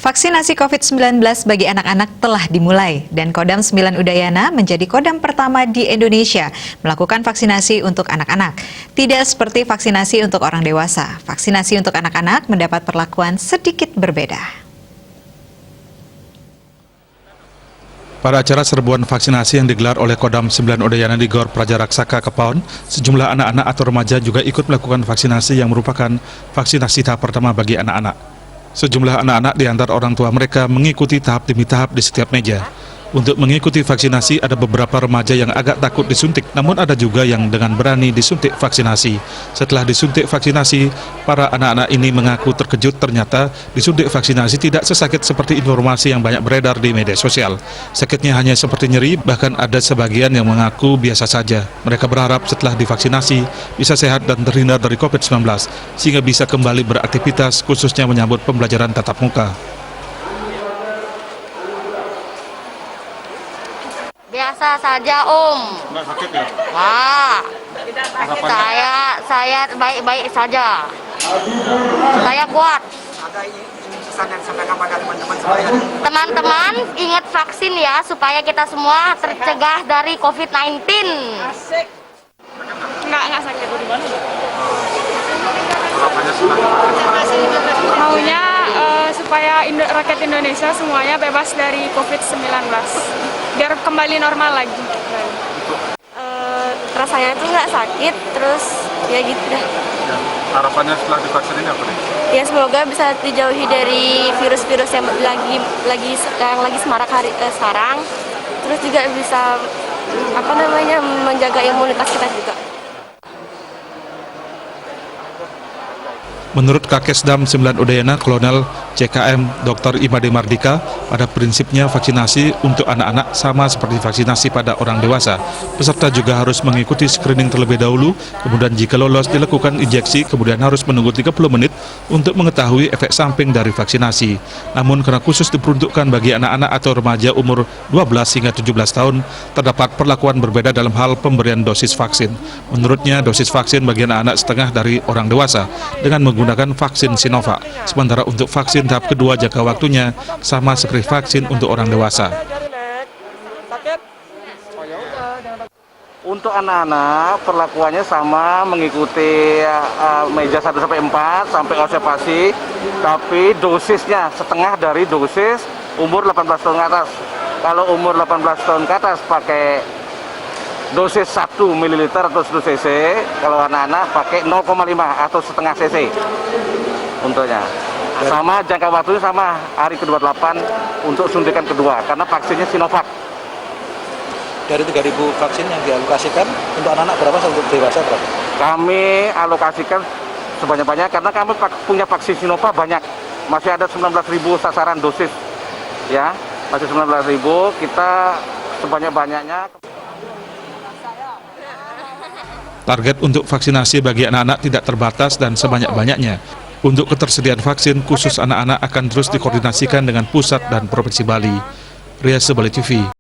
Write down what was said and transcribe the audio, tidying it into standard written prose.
Vaksinasi COVID-19 bagi anak-anak telah dimulai dan Kodam 9 Udayana menjadi kodam pertama di Indonesia melakukan vaksinasi untuk anak-anak. Tidak seperti vaksinasi untuk orang dewasa, vaksinasi untuk anak-anak mendapat perlakuan sedikit berbeda. Pada acara serbuan vaksinasi yang digelar oleh Kodam 9 Udayana di Gor Prajaraksaka Kepaon, sejumlah anak-anak atau remaja juga ikut melakukan vaksinasi yang merupakan vaksinasi tahap pertama bagi anak-anak. Sejumlah anak-anak di antara orang tua mereka mengikuti tahap demi tahap di setiap meja. Untuk mengikuti vaksinasi ada beberapa remaja yang agak takut disuntik, namun ada juga yang dengan berani disuntik vaksinasi. Setelah disuntik vaksinasi, para anak-anak ini mengaku terkejut ternyata disuntik vaksinasi tidak sesakit seperti informasi yang banyak beredar di media sosial. Sakitnya hanya seperti nyeri, bahkan ada sebagian yang mengaku biasa saja. Mereka berharap setelah divaksinasi bisa sehat dan terhindar dari COVID-19, sehingga bisa kembali beraktivitas khususnya menyambut pembelajaran tatap muka. Biasa saja, Om. Nggak sakit ya? Wah, saya baik-baik saja. Saya kuat. Ada ini pesan yang sampaikan pada teman-teman sekalian. Teman-teman, ingat vaksin ya, supaya kita semua tercegah dari COVID-19. Nggak sakit. Maunya supaya rakyat Indonesia semuanya bebas dari COVID-19, biar kembali normal lagi. Rasanya tuh nggak sakit, terus ya gitu dah. Ya, harapannya setelah divaksin ini apa nih? Ya semoga bisa dijauhi dari virus-virus yang lagi semarak sekarang. Terus juga bisa menjaga imunitas kita juga. Menurut Kakesdam 9 Udayana, Kolonel CKM Dr. Imade Mardika, pada prinsipnya vaksinasi untuk anak-anak sama seperti vaksinasi pada orang dewasa. Peserta juga harus mengikuti screening terlebih dahulu, kemudian jika lolos dilakukan injeksi, kemudian harus menunggu 30 menit untuk mengetahui efek samping dari vaksinasi. Namun karena khusus diperuntukkan bagi anak-anak atau remaja umur 12 hingga 17 tahun, terdapat perlakuan berbeda dalam hal pemberian dosis vaksin. Menurutnya, dosis vaksin bagi anak-anak setengah dari orang dewasa dengan menggunakan vaksin Sinovac. Sementara untuk vaksin tahap kedua jangka waktunya sama seperti vaksin untuk orang dewasa. Untuk anak-anak perlakuannya sama, mengikuti meja 1-4 sampai observasi, tapi dosisnya setengah dari dosis umur 18 tahun ke atas. Kalau umur 18 tahun ke atas pakai dosis 1 ml atau 1 cc, kalau anak-anak pakai 0,5 atau setengah cc untuknya. Sama jangka waktunya sama, hari ke-28 untuk suntikan kedua, karena vaksinnya Sinovac. Dari 3.000 vaksin yang dialokasikan untuk anak-anak berapa, untuk dewasa berapa? Kami alokasikan sebanyak-banyak karena kami punya vaksin Sinovac banyak. Masih ada 19.000 sasaran dosis. Ya, masih 19.000, kita sebanyak-banyaknya. Target untuk vaksinasi bagi anak-anak tidak terbatas dan sebanyak-banyaknya. Untuk ketersediaan vaksin khusus anak-anak akan terus dikoordinasikan dengan pusat dan Provinsi Bali. Ria Sebali TV.